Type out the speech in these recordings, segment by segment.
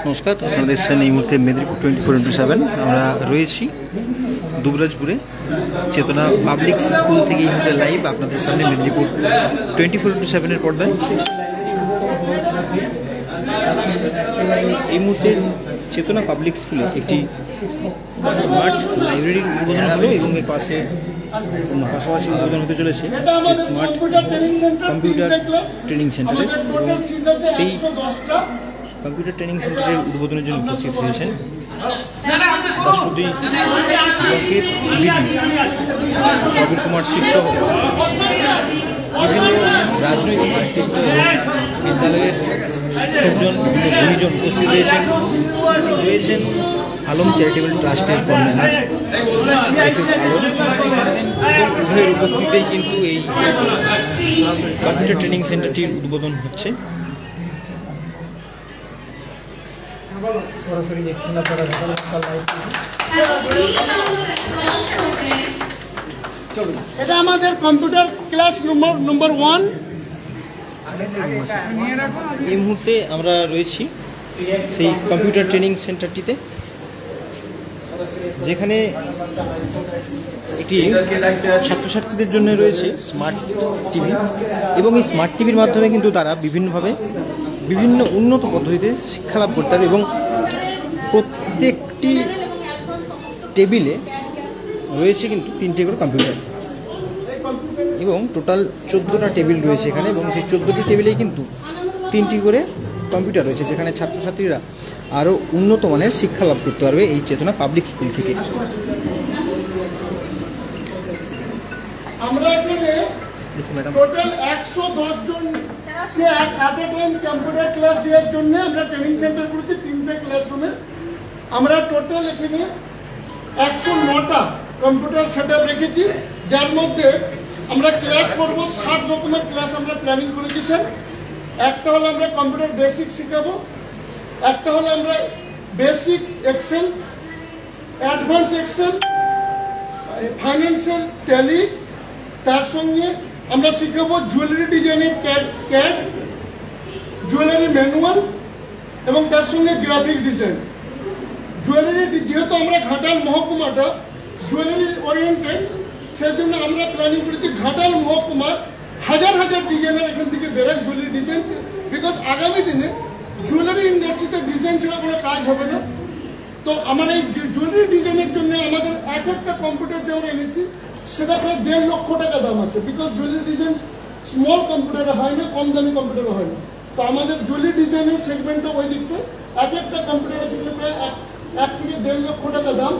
নমস্কার, আপনাদের সামনে এই মুহূর্তে মেদিনীপুর 24x7 আমরা রয়েছি দুবরাজপুরে চেতনা পাবলিক স্কুল থেকে এই মুহূর্তে লাইভ আপনাদের সামনে মেদিনীপুর 24x7 পর্দায়। এই মুহূর্তে চেতনা পাবলিক স্কুলে একটি স্মার্ট লাইব্রেরির উদ্বোধন হলো এবং এর পাশাপাশি উদ্বোধন হতে চলেছে স্মার্ট কম্পিউটার ট্রেনিং সেন্টারের। সেই কম্পিউটার ট্রেনিং সেন্টারের উদ্বোধনের জন্য উপস্থিত হয়েছেন দাসপতি ব্লকের প্রবীর কুমার সিং সহ বিভিন্ন রাজনৈতিক ব্যক্তিত্ব এবং বিদ্যালয়ের শিক্ষকজন বিভিন্ন গুণীজন উপস্থিত রয়েছেন আলম চ্যারিটেবল ট্রাস্টের কর্ণধার এস আলম। উভয়ের উপস্থিতিতেই কিন্তু এই কম্পিউটার ট্রেনিং সেন্টারটির উদ্বোধন হচ্ছে। এটা আমাদের কম্পিউটার ক্লাস নম্বর 1। এই মুহূর্তে আমরা রয়েছি সেই কম্পিউটার ট্রেনিং সেন্টারটিতে, যেখানে এটি ছাত্রছাত্রীদের জন্য রয়েছে স্মার্ট টিভি এবং এই স্মার্ট টিভির মাধ্যমে কিন্তু তারা বিভিন্ন উন্নত পদ্ধতিতে শিক্ষালাভ করতে পারে এবং প্রত্যেকটি টেবিলে রয়েছে কিন্তু 3টে করে কম্পিউটার এবং টোটাল 14টা টেবিল রয়েছে এখানে, এবং সেই 14টি টেবিলেই কিন্তু 3টি করে কম্পিউটার রয়েছে, যেখানে ছাত্রছাত্রীরা আরও উন্নত মানের শিক্ষা লাভ করতে পারবে এই চেতনা পাবলিক স্কুল থেকে। আমরা এখানে টোটাল 110 জনকে at a time computer class দেওয়ার জন্য আমরা ট্রেনিং সেন্টার করেছি 3টে ক্লাসরুমে। আমরা টোটাল এখানে 109টা কম্পিউটার সেটআপ রেখেছি, যার মধ্যে আমরা ক্লাস করব 7 রকমের ক্লাস আমরা প্ল্যানিং করেছি স্যার। একটা হলো আমরা কম্পিউটার বেসিক শেখাবো, একটা হলো আমরা basic excel, advance excel, financial Tally, তার সঙ্গে আমরা শিখাবো জুয়েলারি ডিজাইনের ক্যাড, জুয়েলারি ম্যানুয়াল এবং তার সঙ্গে গ্রাফিক ডিজাইন। জুয়েলারি যেহেতু আমরা ঘাটাল মহকুমাটা জুয়েলারি ওরিয়েন্টেড, সেই জন্য আমরা প্ল্যানিং করেছি ঘাটাল মহকুমার হাজার ডিজাইনের এখান থেকে বেরোয় জুয়েলারি ডিজাইন, বিকজ আগামী দিনে জুয়েলারি ইন্ডাস্ট্রিতে ডিজাইন ছাড়া কোনো কাজ হবে না। তো আমরা এই জুয়েলারি ডিজাইনের জন্য আমাদের একটা কম্পিউটার যে আমরা এনেছি সেটা প্রায় 1.5 লক্ষ টাকা দাম আছে, বিকজ জুয়েলারি ডিজাইন স্মল কম্পিউটারে হয় না, কম দামি কম্পিউটারে হয় না। তো আমাদের জুয়েলারি ডিজাইনের সেগমেন্টও ওই দিকটা একটা কম্পিউটার আছে প্রায় 1 থেকে 1.5 লক্ষ টাকা দাম,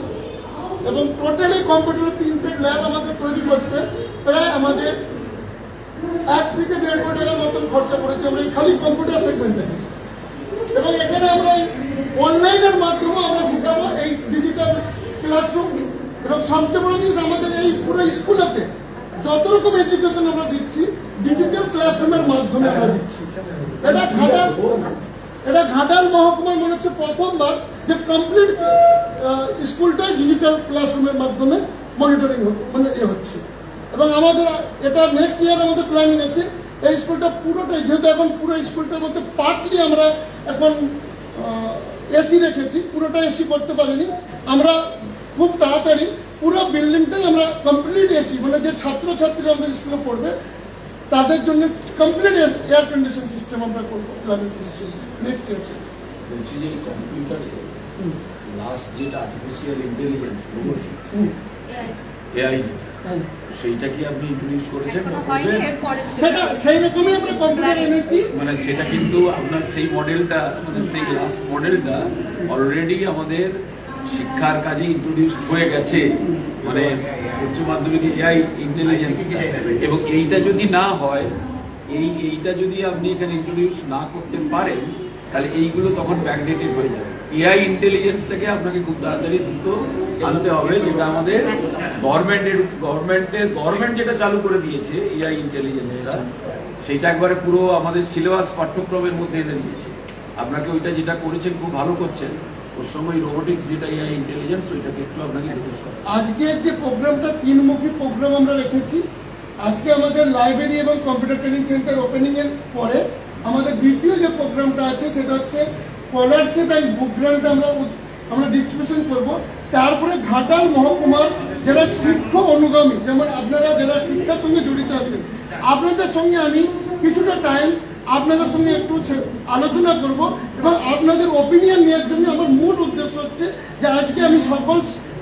এবং টোটালি কম্পিউটারের 3টে ল্যাব আমাদের তৈরি করতে প্রায় আমাদের 1 থেকে 1.5 কোটি টাকার মতন খরচা করেছি আমরা এই খালি কম্পিউটার সেগমেন্টে। এবং এখানে আমরা অনলাইনের মাধ্যমে আমরা শেখাবো এই ডিজিটাল ক্লাসরুম, এবং সবচেয়ে বড় জিনিস আমাদের এই পুরো স্কুলেতে যত রকম এডুকেশন আমরা দিচ্ছি ডিজিটাল ক্লাসরুমের মাধ্যমে আমরা দিচ্ছি। এটা ঘাটাল মহকুমায় মনে হচ্ছে প্রথমবার যে কমপ্লিট স্কুলটাই ডিজিটাল ক্লাসরুমের মাধ্যমে মনিটরিং হচ্ছে। এবং আমাদের এটা নেক্সট ইয়ার আমাদের প্ল্যানিং আছে এই স্কুলটা পুরোটাই, যেহেতু এখন পুরো স্কুলটার মধ্যে পার্টলি আমরা এখন এসি রেখেছি, পুরোটা এসি করতে পারিনি, আমরা খুব তাড়াতাড়ি পুরো বিল্ডিংটাই আমরা কমপ্লিট এসি, মানে যে ছাত্রছাত্রীরা আমাদের স্কুলে পড়বে তাদের জন্য কমপ্লিট এয়ার কন্ডিশন সিস্টেম আমরা করবো প্ল্যানিং করছি নেক্সট ইয়ার। বলছি যে কম্পিউটারে লাস্ট যেটা আর্টিফিশিয়াল ইন্টেলিজেন্স এআই, সেইটা কি আপনি ইন্ট্রোডিউস করেছেন? সেটা সেই রকমই আমরা কম্পিউটার এনেছি, মানে সেটা কিন্তু আপনার সেই মডেলটা, মানে সেই লাস্ট মডেলটা অলরেডি আমাদের শিক্ষার কাজে ইন্ট্রোডিউসড হয়ে গেছে, মানে উচ্চ মাধ্যমিক এআই ইন্টেলিজেন্স। এবং এইটা যদি না হয়, এইটা যদি আপনি এখানে ইন্ট্রোডিউস না করতে পারেন, তাহলে এইগুলো তখন ব্যাকডেটেড হয়ে যাবে। এআই ইন্টেলিজেন্সটাকে আপনাকে খুব তাড়াতাড়ি দ্রুত আনতে হবে, যেটা আমাদের গভর্নমেন্ট যেটা চালু করে দিয়েছে এআই ইন্টেলিজেন্সটা, সেইটা একবারে পুরো আমাদের সিলেবাস পাঠ্যক্রমের মধ্যে এনে দিয়েছে। আপনাকে ওইটা যেটা করেছেন খুব ভালো করছেন, ওর সঙ্গে রোবোটিক্স যেটা এআই ইন্টেলিজেন্স, ওইটাকে একটু আপনাকে ইন্ট্রোডিউস করা। আজকের যে প্রোগ্রামটা 3মুখী প্রোগ্রাম আমরা রেখেছি, আজকে আমাদের লাইব্রেরি এবং কম্পিউটার ট্রেনিং সেন্টার ওপেনিং এর পরে আমাদের দ্বিতীয় যে প্রোগ্রামটা আছে সেটা হচ্ছে স্কলারশিপ অ্যান্ড বুক গ্রান্ট আমরা ডিস্ট্রিবিউশন করব। তারপরে ঘাটাল মহকুমার যারা শিক্ষক অনুগামী, যেমন আপনারা যারা শিক্ষার সঙ্গে জড়িত আছেন, আপনাদের সঙ্গে আমি কিছুটা টাইম আপনাদের সঙ্গে একটু আলোচনা করব এবং আপনাদের ওপিনিয়ন নেওয়ার জন্য আমার মূল উদ্দেশ্য হচ্ছে যে আজকে আমি সকল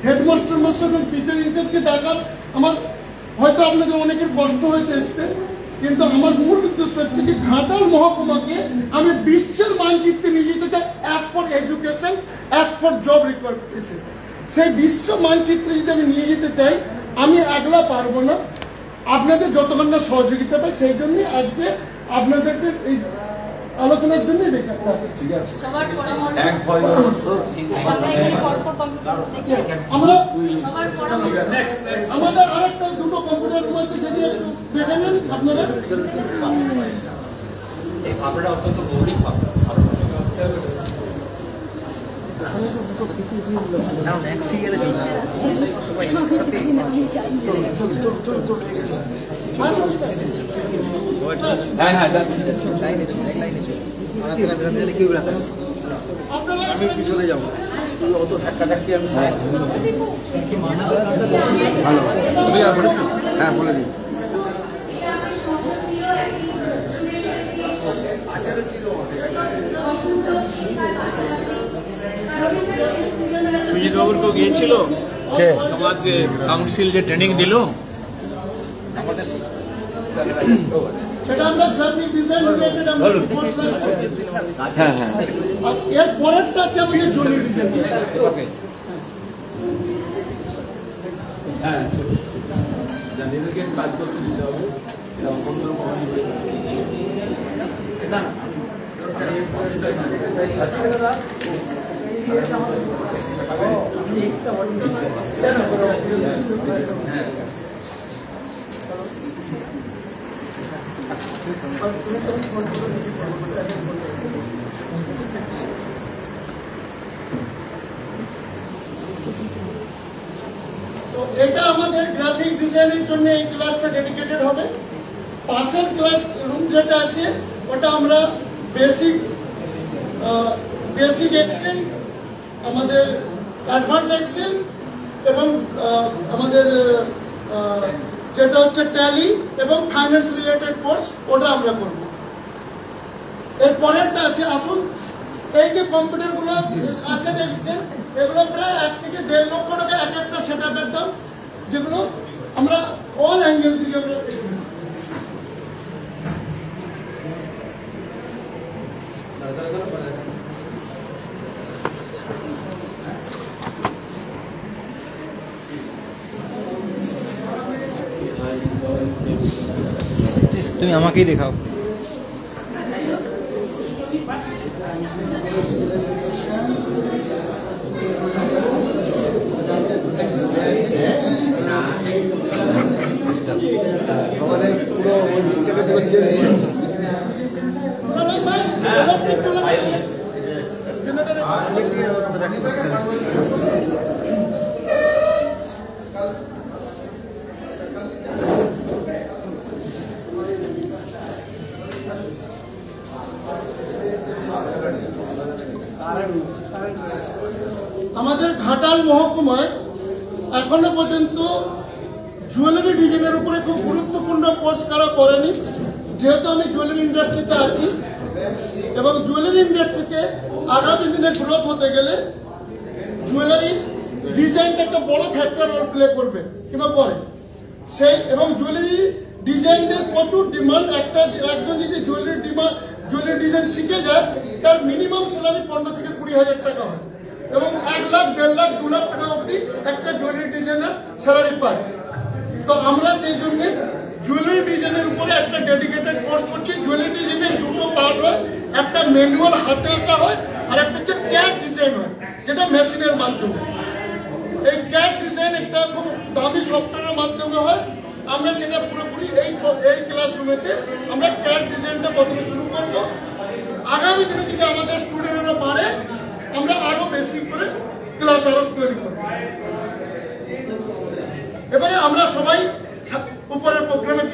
হেডমাস্টার মাস্টার এবং টিচার ইনচার্জকে ডাকার আমার হয়তো আপনাদের অনেকের কষ্ট হয়েছে আসতে, কিন্তু আমার মূল উদ্দেশ্য হচ্ছে যে ঘাটাল মহকুমাকে আমি বিশ্বের মানচিত্রে নিয়ে যেতে চাই as for education, as for job requirement. সেই বিশ্ব মানচিত্রে যদি আমি নিয়ে যেতে চাই, আমি একলা পারবো না, আপনাদের যতক্ষণ না সহযোগিতা পাই। সেই জন্য আজকে আপনাদেরকে এই আলোচনার জন্য ডেকে। ঠিক আছে, আমরা আমাদের আরেকটা দুটো কম্পিউটার রুম আছে, যদি একটু দেখে নেন আপনারা। অত্যন্ত গৌরব এক সিরিয়ালে চলে সবাই একসাথে হ্যাঁ যাচ্ছি লাইনে চলে, এক লাইনে চলে। আপনারা কেউ রাখেন, আমি পিছনে যাবো, অত ধাক্কা ধাক্কি আমি ভালো। হ্যাঁ বলে দিন। সুজিত বাবুর কেউ গিয়েছিল তোমার যে কাউন্সিল যে ট্রেনিং দিল, সেটা আমরা গ্রাফিক ডিজাইন রিলেটেড আমরা হ্যাঁ হ্যাঁ আর এর পরেরটা আছে আমাদের জরুরি ডিজাইন। হ্যাঁ যাদেরকে কাজ করতে দিতে হবে এটা এটা আমাদের গ্রাফিক ডিজাইনের জন্য এই ক্লাসটা ডেডিকেটেড হবে। পাশের ক্লাস রুম যেটা আছে ওটা আমরা বেসিক এক্সেল, আমাদের অ্যাডভান্স এক্সেল এবং আমাদের যেটা হচ্ছে ট্যালি এবং ফাইন্যান্স রিলেটেড কোর্স, ওটা আমরা করব। এর পরেরটা আছে, আসুন এই যে কম্পিউটারগুলো আছে দেখছেন, এগুলো প্রায় 1 থেকে 1.5 লক্ষ টাকা এক একটা সেট আপের দাম, যেগুলো আমরা অল অ্যাঙ্গেল থেকে আমরা তুমি আমাকেই দেখাও। আমাদের পুরো ওই দিকটাকে হচ্ছে আমাদের ঘাটাল মহকুমায় এখনো পর্যন্ত জুয়েলারি ডিজাইনের উপরে খুব গুরুত্বপূর্ণ কোর্স কারা করেনি। যেহেতু আমি জুয়েলারি ইন্ডাস্ট্রিতে আছি এবং জুয়েলারি ইন্ডাস্ট্রিতে আগামী দিনে গ্রোথ হতে গেলে জুয়েলারি ডিজাইনটা একটা বড় ফ্যাক্টর রোল প্লে করবে কিংবা করে সেই, এবং জুয়েলারি ডিজাইনদের প্রচুর ডিমান্ড। একজন যদি জুয়েলারি ডিজাইন শিখে যায়, তার মিনিমাম স্যালারি 15 থেকে 20,000 টাকা হয় এবং 1 লাখ, 1.5 লাখ, 2 লাখ টাকা অবধি একটা জুয়েলারি ডিজাইনার স্যালারি পায়। তো আমরা সেই জন্য জুয়েলারি ডিজাইনের উপরে একটা ডেডিকেটেড কোর্স করছি। জুয়েলারি ডিজাইনের দুটো পার্ট হয়, একটা ম্যানুয়াল হাতে আঁকা হয় আর একটা হচ্ছে ক্যাড ডিজাইন হয়, যেটা মেশিনের মাধ্যমে। এই ক্যাড ডিজাইন একটা খুব দামি সফটওয়্যারের মাধ্যমে হয়। আমরা সেটা পুরোপুরি এই ক্লাসরুমেতে আমরা ক্যাড ডিজাইনটা প্রথমে শুরু করব। আগামী দিনে যদি আমাদের স্টুডেন্টরা পারে, আমরা আরো বেশি করে ক্লাস আরো তৈরি করব। এবারে আমরা সবাই উপরের প্রোগ্রামে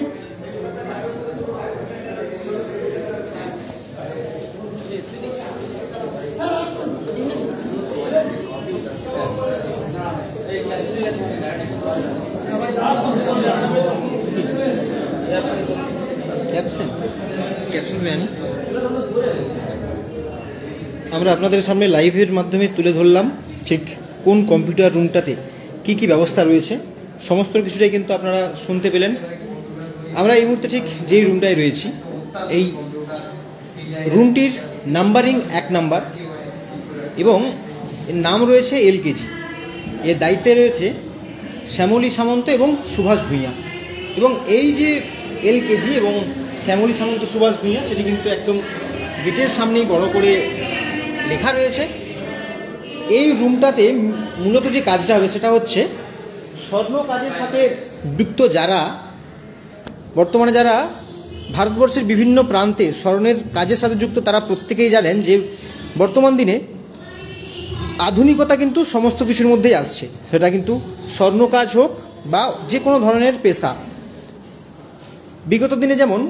আমরা আপনাদের সামনে লাইভের মাধ্যমে তুলে ধরলাম ঠিক কোন কম্পিউটার রুমটাতে কি কি ব্যবস্থা রয়েছে, সমস্ত কিছুটাই কিন্তু আপনারা শুনতে পেলেন। আমরা এই মুহূর্তে ঠিক যেই রুমটায় রয়েছি, এই রুমটির নাম্বারিং 1 নাম্বার এবং এর নাম রয়েছে LKG। এর দায়িত্বে রয়েছে শ্যামলী সামন্ত এবং সুভাষ ভূঁইয়া। এবং এই যে LKG এবং শ্যামলী সামন্ত সুভাষ ভূঁইয়া সেটি কিন্তু একদম গেটের সামনেই বড় করে লেখা রয়েছে। এই রুমটাতে মূলত যে কাজটা হবে সেটা হচ্ছে স্বর্ণ কাজের সাথে যুক্ত যারা বর্তমানে যারা ভারতবর্ষের বিভিন্ন প্রান্তে স্বর্ণের কাজের সাথে যুক্ত, তারা প্রত্যেকেই জানেন যে বর্তমান দিনে আধুনিকতা কিন্তু সমস্ত কিছুর মধ্যেই আসছে, সেটা কিন্তু স্বর্ণ কাজ হোক বা যে কোনো ধরনের পেশা। বিগত দিনে যেমন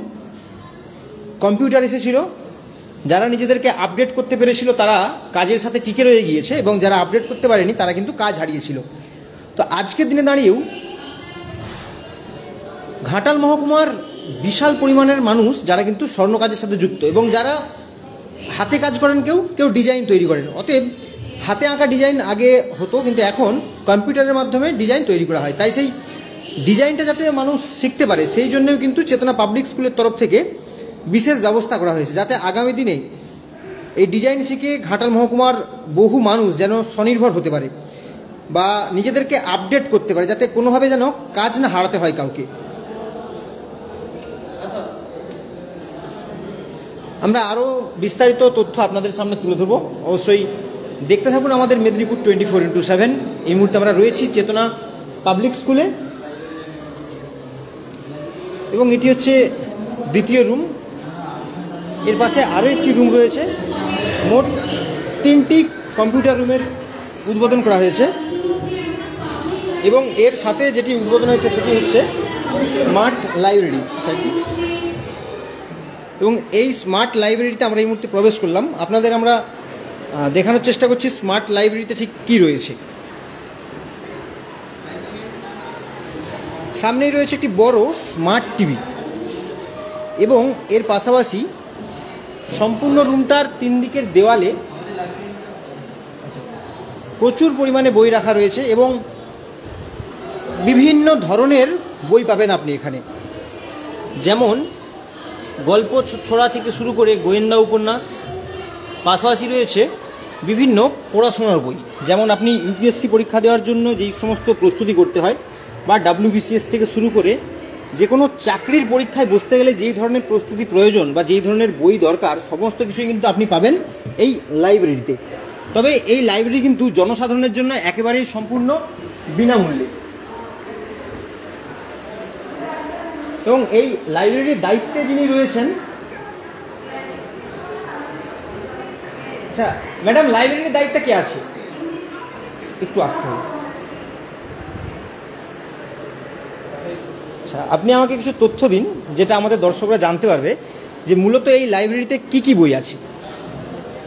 কম্পিউটার এসেছিল, যারা নিজেদেরকে আপডেট করতে পেরেছিল তারা কাজের সাথে টিকে রয়ে গিয়েছে, এবং যারা আপডেট করতে পারেনি তারা কিন্তু কাজ হারিয়েছিল। তো আজকের দিনে দাঁড়িয়েও ঘাটাল মহকুমার বিশাল পরিমাণের মানুষ যারা কিন্তু স্বর্ণ কাজের সাথে যুক্ত, এবং যারা হাতে কাজ করেন, কেউ ডিজাইন তৈরি করেন। অতএব হাতে আঁকা ডিজাইন আগে হতো, কিন্তু এখন কম্পিউটারের মাধ্যমে ডিজাইন তৈরি করা হয়। তাই সেই ডিজাইনটা যাতে মানুষ শিখতে পারে সেই জন্যও কিন্তু চেতনা পাবলিক স্কুলের তরফ থেকে বিশেষ ব্যবস্থা করা হয়েছে, যাতে আগামী দিনে এই ডিজাইন শিখে ঘাটাল মহকুমার বহু মানুষ যেন স্বনির্ভর হতে পারে বা নিজেদেরকে আপডেট করতে পারে, যাতে কোনোভাবে যেন কাজ না হারাতে হয় কাউকে। আমরা আরও বিস্তারিত তথ্য আপনাদের সামনে তুলে ধরবো, অবশ্যই দেখতে থাকুন আমাদের মেদিনীপুর 24x7। এই মুহূর্তে আমরা রয়েছি চেতনা পাবলিক স্কুলে, এবং এটি হচ্ছে দ্বিতীয় রুম। এর পাশে আরও একটি রুম রয়েছে। মোট 3টি কম্পিউটার রুমের উদ্বোধন করা হয়েছে, এবং এর সাথে যেটি উদ্বোধন হয়েছে সেটি হচ্ছে স্মার্ট লাইব্রেরি। এবং এই স্মার্ট লাইব্রেরিতে আমরা এই মুহূর্তে প্রবেশ করলাম। আপনাদের আমরা দেখানোর চেষ্টা করছি স্মার্ট লাইব্রেরিতে ঠিক কী রয়েছে। সামনেই রয়েছে একটি বড় স্মার্ট টিভি, এবং এর পাশাপাশি সম্পূর্ণ রুমটার 3 দিকের দেওয়ালে প্রচুর পরিমাণে বই রাখা রয়েছে, এবং বিভিন্ন ধরনের বই পাবেন আপনি এখানে। যেমন গল্প ছড়া থেকে শুরু করে গোয়েন্দা উপন্যাস, পাশাপাশি রয়েছে বিভিন্ন পড়াশোনার বই। যেমন আপনি UPSC পরীক্ষা দেওয়ার জন্য যেই সমস্ত প্রস্তুতি করতে হয়, বা WBCS থেকে শুরু করে যে কোনো চাকরির পরীক্ষায় বসতে গেলে যেই ধরনের প্রস্তুতি প্রয়োজন বা যেই ধরনের বই দরকার, সমস্ত কিছুই কিন্তু আপনি পাবেন এই লাইব্রেরিতে। তবে এই লাইব্রেরি কিন্তু জনসাধারণের জন্য একেবারেই সম্পূর্ণ বিনামূল্যে, এবং এই লাইব্রেরির দায়িত্বে যিনি রয়েছেন, আচ্ছা ম্যাডাম, লাইব্রেরির দায়িত্বে কে আছে? একটু আসতে হবে। আচ্ছা, আপনি আমাকে কিছু তথ্য দিন যেটা আমাদের দর্শকরা জানতে পারবে, যে মূলত এই লাইব্রেরিতে কি কি বই আছে।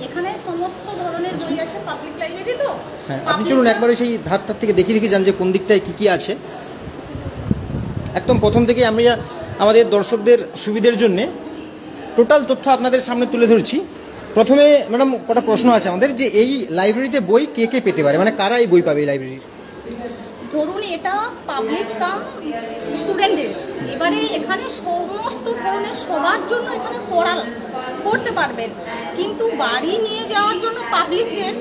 এখানে সমস্ত ধরনের বই আছে, পাবলিক লাইব্রেরি তো। হ্যাঁ, আপনি চলুন একবারে সেই ধার থেকে দেখি যান যে কোন দিকটায় কি কি আছে। একদম প্রথম থেকে আমরা আমাদের দর্শকদের সুবিধার জন্য টোটাল তথ্য আপনাদের সামনে তুলে ধরছি। প্রথমে ম্যাডাম কটা প্রশ্ন আছে আমাদের, যে এই লাইব্রেরিতে বই কে কে পেতে পারে, মানে কারা এই বই পাবে এই লাইব্রেরির? ধরুন এটা পাবলিক কাম স্টুডেন্টদের, এবারে এখানে সমস্ত ধরনের সবার জন্য এখানে পড়তে পারবেন, কিন্তু বাড়ি নিয়ে যাওয়ার জন্য পাবলিকদের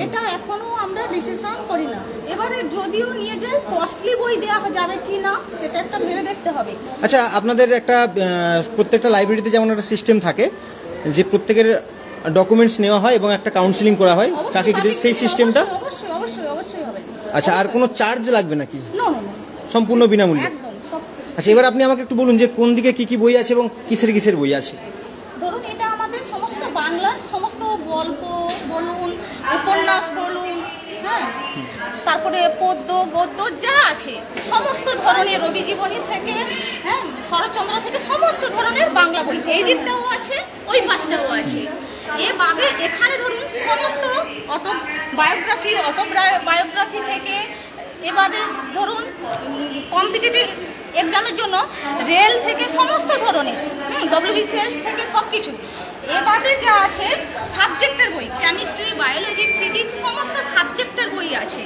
এটা এখনো আমরা ডিসিশন করি না। এবারে যদিও নিয়ে যাই, কস্টলি বই দেওয়া যাবে কি না সেটা একটা ভেবে দেখতে হবে। আচ্ছা, আপনাদের একটা প্রত্যেকটা লাইব্রেরিতে যেমন একটা সিস্টেম থাকে যে প্রত্যেকের ডকুমেন্টস নেওয়া হয় এবং একটা কাউন্সিলিং করা হয়, তাকে কি সেই সিস্টেমটা? অবশ্যই অবশ্যই অবশ্যই হবে। আচ্ছা, আর কোনো চার্জ লাগবে নাকি? না না না, সম্পূর্ণ বিনামূল্যে? একদম সব। আচ্ছা, এবার আপনি আমাকে একটু বলুন যে কোন দিকে কি কি বই আছে এবং কিসের বই আছে। ধরুন এটা আমাদের সমস্ত বাংলার সমস্ত গল্প বলুন, উপন্যাস বলুন, হ্যাঁ, তারপরে পদ্য গদ্য যা আছে সমস্ত ধরনের, রবি জীবনী থেকে হ্যাঁ শরৎচন্দ্র থেকে সমস্ত ধরনের বাংলা বই, এই দিকটাও আছে, ওই পাশটাও আছে। এর বাদে এখানে ধরুন সমস্ত অটোবায়োগ্রাফি থেকে, এবারে ধরুন কম্পিটিটিভ এক্সামের জন্য রেল থেকে সমস্ত ধরনের, WBCS থেকে সব কিছু। এবারে যা আছে সাবজেক্টের বই, কেমিস্ট্রি, বায়োলজি, ফিজিক্স সমস্ত সাবজেক্টের বই আছে।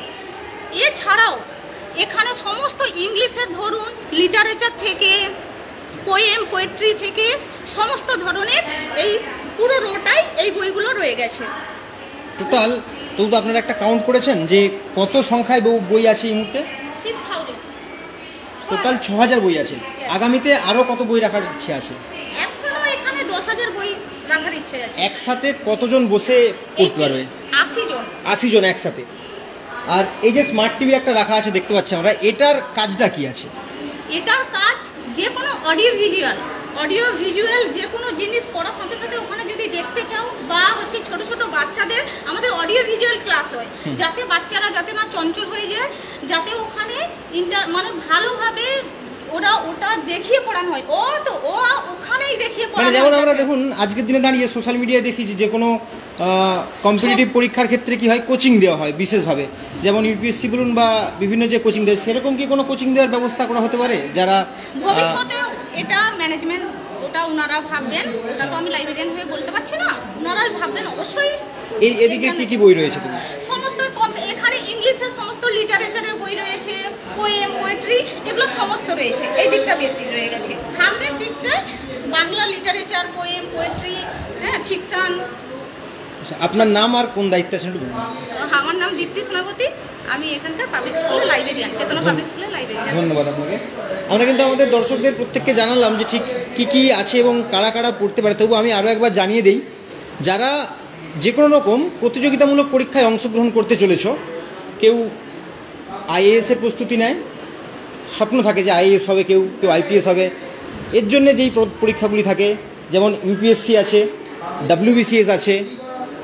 এছাড়াও এখানে সমস্ত ইংলিশের ধরুন লিটারেচার থেকে পোয়েম, পোয়েট্রি থেকে সমস্ত ধরনের এই পুরো রোটাই এই বইগুলো রয়ে গেছে। টোটাল তো আপনারা একটা কাউন্ট করেছেন যে কত সংখ্যায় বই আছে এই মুহূর্তে? 6000 টোটাল 6000 বই আছে। আগামীতে আরো কত বই রাখার ইচ্ছে আছে? এখনো এখানে 10000 বই রাখার ইচ্ছে আছে। একসাথে কতজন বসে পড়তে পারবে? 80 জন। 80 জন একসাথে। আর এই যে স্মার্ট টিভি একটা রাখা আছে দেখতে পাচ্ছি আমরা, এটার কাজটা কি আছে? এটার কাজ যে কোনো অডিও ভিজুয়াল যে কোনো জিনিস পড়ার সাথে সাথে ওখানে যদি দেখতে চাও বা হচ্ছে ছোট ছোট বাচ্চাদের আমাদের অডিও ভিজুয়াল ক্লাস হয়, যাতে বাচ্চারা যাতে না চঞ্চল হয়ে যায়, যাতে ওখানে মানে ভালোভাবে ওটা দেখিয়ে পড়ানো হয়। ওখানেই দেখিয়ে পড়ানো মানে যেমন আমরা দেখুন আজকের দিনে দাঁড়িয়ে সোশ্যাল মিডিয়ায় দেখি যে কোনো কম্পিটিটিভ পরীক্ষার ক্ষেত্রে কি হয়, কোচিং দেওয়া হয় বিশেষভাবে, যেমন ইউপিএসসি বলুন বা বিভিন্ন যে কোচিং দেয়, সেরকম কি কোনো কোচিং দেওয়ার ব্যবস্থা করা হতে পারে? যারা ভবিষ্যতে এটা ম্যানেজমেন্ট ওটা ওনারা ভাববেন, ওটা তো আমি লাইব্রেরিয়ান হয়ে বলতে পারছি না, ওনারাই ভাববেন অবশ্যই। এদিকে কি কি বই রয়েছে? সমস্ত এখানে ইংলিশের সমস্ত লিটারেচারের বই রয়েছে, পোয়েম, পোয়েট্রি, এগুলো সমস্ত রয়েছে। এই দিকটা বেশি রয়ে গেছে। সামনের দিকটা বাংলা লিটারেচার, পোয়েম, পোয়েট্রি, হ্যাঁ, ফিকশন। আপনার নাম আর কোন দায়িত্ব আছে? আমার নাম দীপ্তি সেনাপতি, আমি এখানকার পাবলিক স্কুলের লাইব্রেরিয়ান, চেতনা পাবলিক স্কুলের লাইব্রেরিয়ান। ধন্যবাদ আপনাকে। আমরা কিন্তু আমাদের দর্শকদের প্রত্যেককে জানালাম যে ঠিক কী কী আছে এবং কারা কারা পড়তে পারে। তবু আমি আরও একবার জানিয়ে দিই, যারা যে কোনো রকম প্রতিযোগিতামূলক পরীক্ষায় অংশগ্রহণ করতে চলেছ, কেউ আইএএসের প্রস্তুতি নেয়, স্বপ্ন থাকে যে আইএএস হবে, কেউ আইপিএস হবে, এর জন্য যেই পরীক্ষাগুলি থাকে, যেমন ইউপিএসসি আছে, ডব্লিউবিসিএস আছে,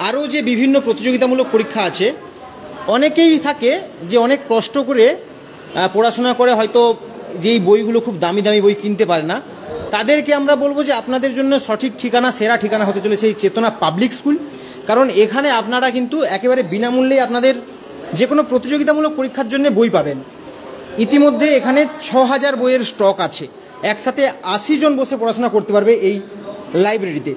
আরও যে বিভিন্ন প্রতিযোগিতামূলক পরীক্ষা আছে, অনেকেই থাকে যে অনেক কষ্ট করে পড়াশোনা করে হয়তো যেই বইগুলো খুব দামি দামি বই কিনতে পারে না, তাদেরকে আমরা বলবো যে আপনাদের জন্য সঠিক ঠিকানা, সেরা ঠিকানা হতে চলেছে এই চেতনা পাবলিক স্কুল। কারণ এখানে আপনারা কিন্তু একেবারে বিনামূল্যেই আপনাদের যে কোনো প্রতিযোগিতামূলক পরীক্ষার জন্য বই পাবেন। ইতিমধ্যে এখানে 6000 বইয়ের স্টক আছে। একসাথে 80 জন বসে পড়াশোনা করতে পারবে এই লাইব্রেরিতে।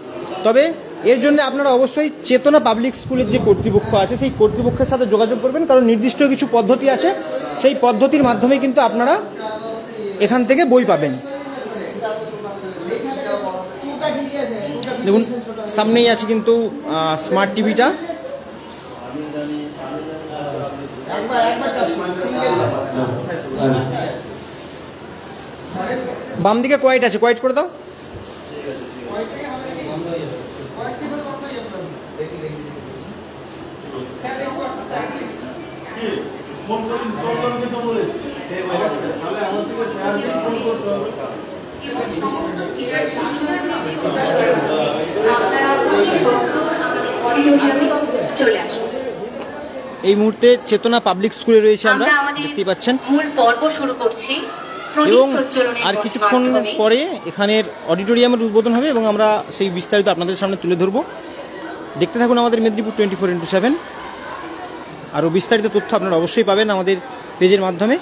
তবে এর জন্য আপনারা অবশ্যই চেতনা পাবলিক স্কুলের যে কর্তৃপক্ষ আছে সেই কর্তৃপক্ষের সাথে যোগাযোগ করবেন, কারণ নির্দিষ্ট কিছু পদ্ধতি আছে, সেই পদ্ধতির মাধ্যমে কিন্তু আপনারা এখান থেকে বই পাবেন। দেখুন সামনেই আছে কিন্তু স্মার্ট টিভিটা। বাম দিকে কোয়াইট আছে, কোয়াইট করে দাও। ফোন করুন, চন্দনকে তো বলেছি তাহলে আমার থেকে ফোন করতে হবে। এই মুহূর্তে চেতনা পাবলিক স্কুলে রয়েছে, আমরা দেখতে পাচ্ছেন। মূল পর্ব শুরু করছি এবং আর কিছুক্ষণ পরে এখানের অডিটোরিয়ামের উদ্বোধন হবে এবং আমরা সেই বিস্তারিত আপনাদের সামনে তুলে ধরবো। দেখতে থাকুন আমাদের মেদিনীপুর 24x7। আরও বিস্তারিত তথ্য আপনারা অবশ্যই পাবেন আমাদের পেজের মাধ্যমে।